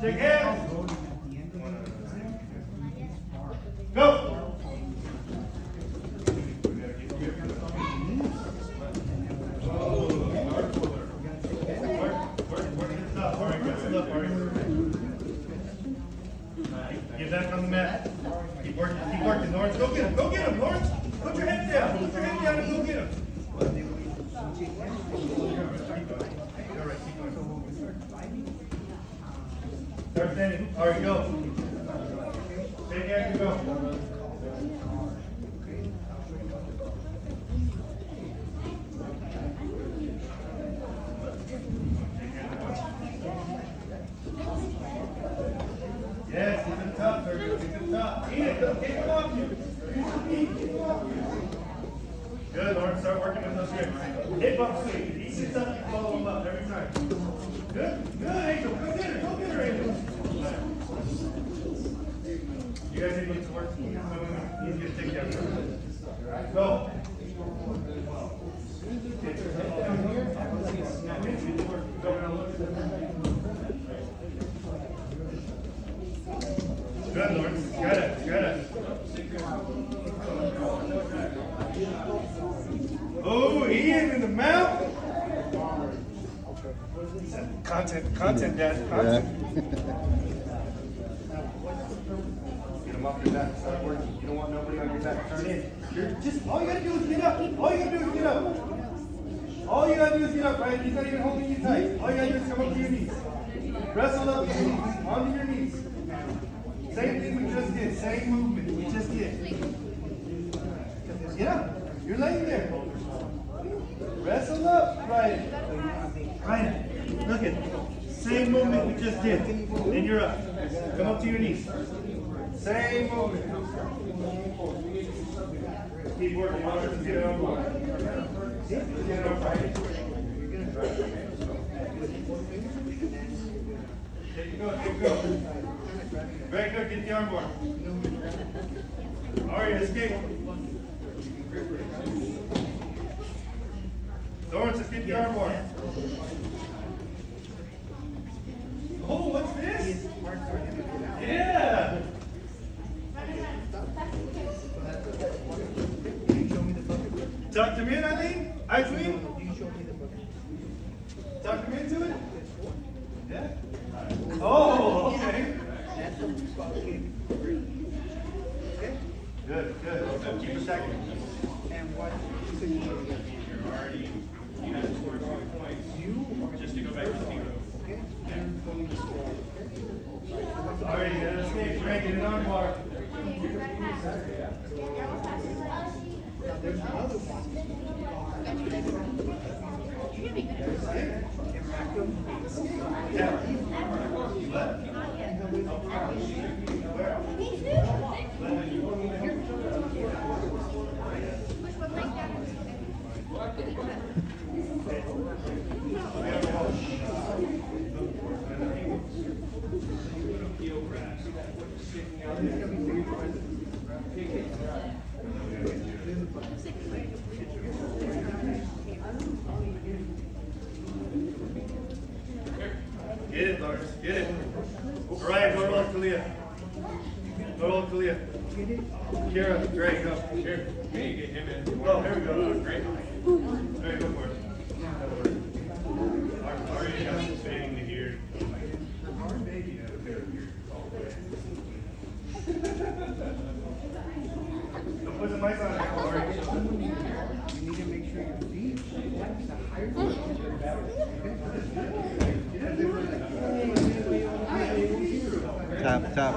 Shake hands. Go. Get back on the mat. Keep working, Lawrence. Go get him, Lawrence. Put your head down. Put your head down and go get him. All right, keep going. Start standing. All right, go. Take action, go. Yes, keep it tough, sir. Keep it tough. Eat it. Keep it off you. Good, Lawrence. Start working with those grips. Hip bump sweep. He sits up, you follow him up every time. Good. Good, Angel. Go get her. Go get her, Angel. You guys need to work. He's going to take care of her. Go. Good, Lawrence. Got it. Oh, Ian in the mouth. Content, Dad. Content. Get him off your back. Start working. You don't want nobody on your back. Turn in. All you gotta do is get up. All you gotta do is get up. All you gotta do is get up, right? He's not even holding you tight. All you gotta do is come up to your knees. Wrestle up to your knees. Onto your knees. Same thing we just did. Same movement we just did. Get up. You're laying there. Wrestle up. Right. Look at same movement we just did. And you're up. Come up to your knees. Same movement. Keep working. Let's get it on board. Get it on board. Keep going. Very good. Get the arm bar. All right, escape. Lawrence, let's get the arm bar. Oh, what's this? Yeah. Tuck them in, Aileen? Aileen? Tuck them into it? Yeah. Oh, okay. Good. Keep it second. And what? You have to score 2 points just to go back to the zero. All right, you gotta escape. Frank, get an arm bar. There's another one. Yeah. What? Get it, Lawrence. Get it. All right, Normal Kalia. Kira, great, go. Here. Hey, get him in. Oh, here we go. Great. All right, go for it. Are you guys staying here? Don't put the mic on. You need to make sure your feet, the higher the better. Tap.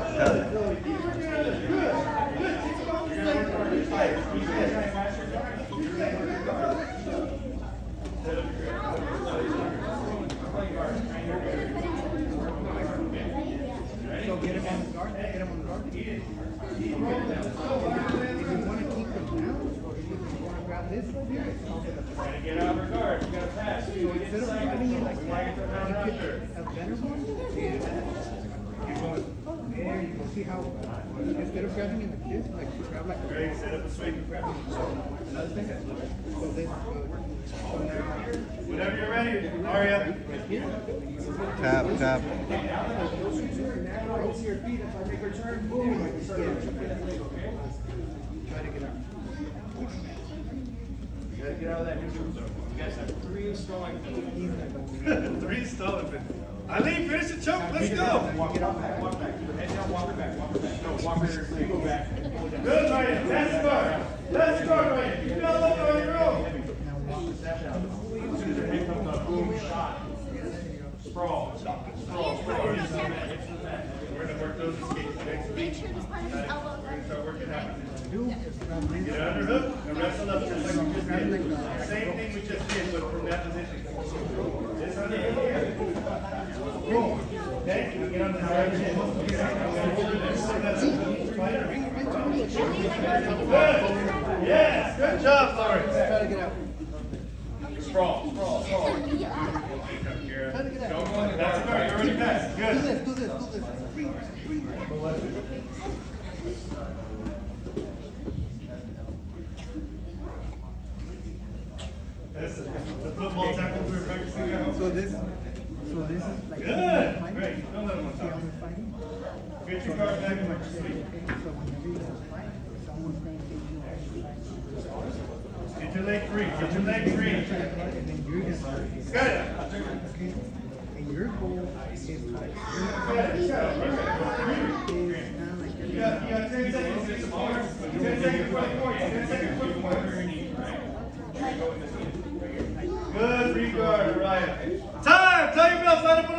So get him on the guard. If you want to keep them down, or if you want to grab this over here, it's also the Gotta get out of her guard. You gotta pass. So instead of putting it like that, you get a better one. There you go. See how Instead of grabbing in the fist, like grab like a Great, set up a sweep. another thing. So this Whenever you're ready, Aria. Tap, tap. roll to your feet. If I make her turn, boom. Try to get out. You gotta get out of that neutral zone. You guys have 3 stalling penalties. 3 stalling penalties. Aileen, finish the choke. Let's go. Walk it off back, walk back. Head down, walk her back, walk her back. No, walk her, go back. Good, Ryan. That's start. Let's start, Ryan. You got to look on your own. As soon as her head comes up, boom, shot. Sprawl, stop it. Sprawl, sprawl. We're gonna work those escapes next Make week. sure this part of his elbow We're gonna start working that. Do is grab this. Get under hook and wrestle up just like we just did. Same thing we just did, but from that position. This under hook here. Boom. Okay, you get on the side chin. Good. Yes, good job, Lawrence. Try to get out. Sprawl, sprawl, sprawl. Try to get out. That's good. You're already passed. Do Good. this, do this, do this. That's the football tackle we were practicing now. So this is like Good. fighting. Great. Don't let him on See how top. we're fighting? Get your guard back and watch your Okay, sleep. so whenever you guys fight, someone's going to take you out. Get your leg free. Get your leg free. And then you're going to start. Good. Okay? And your goal is like, Good. You got 10 seconds. 10 seconds for the corner. 10 seconds for the corner. Good free guard, Ryan. Time! Tell your belt, line up on the